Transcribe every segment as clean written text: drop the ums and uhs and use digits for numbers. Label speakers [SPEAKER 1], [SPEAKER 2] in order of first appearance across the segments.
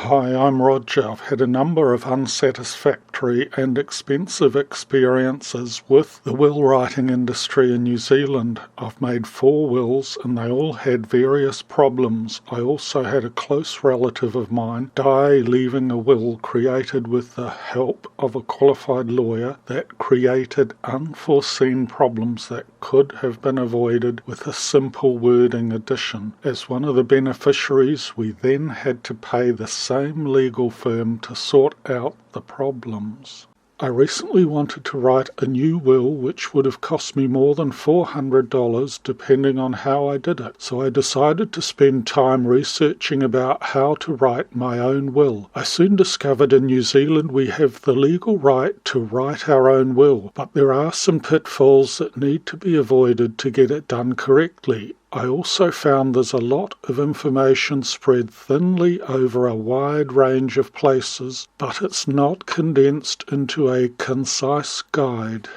[SPEAKER 1] Hi, I'm Roger. I've had a number of unsatisfactory and expensive experiences with the will writing industry in New Zealand. I've made 4 wills and they all had various problems. I also had a close relative of mine die leaving a will created with the help of a qualified lawyer that created unforeseen problems that could have been avoided with a simple wording addition. As one of the beneficiaries, we then had to pay the same legal firm to sort out the problems. I recently wanted to write a new will which would have cost me more than $400 depending on how I did it, so I decided to spend time researching about how to write my own will. I soon discovered in New Zealand we have the legal right to write our own will, but there are some pitfalls that need to be avoided to get it done correctly. I also found there's a lot of information spread thinly over a wide range of places, but it's not condensed into a concise guide.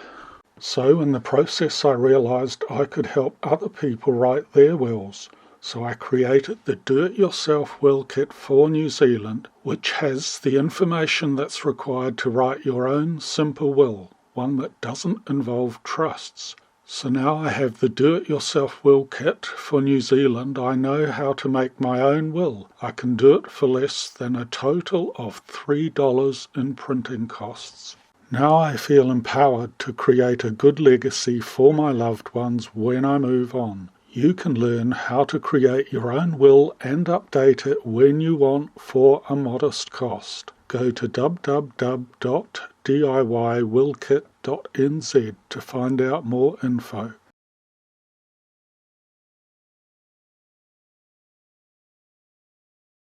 [SPEAKER 1] So in the process I realised I could help other people write their wills. So I created the Do-It-Yourself Will Kit for New Zealand, which has the information that's required to write your own simple will, one that doesn't involve trusts. So now I have the Do-It-Yourself Will Kit for New Zealand. I know how to make my own will. I can do it for less than a total of $3 in printing costs. Now I feel empowered to create a good legacy for my loved ones when I move on. You can learn how to create your own will and update it when you want for a modest cost. Go to www.diywillkit.nz to find out more info.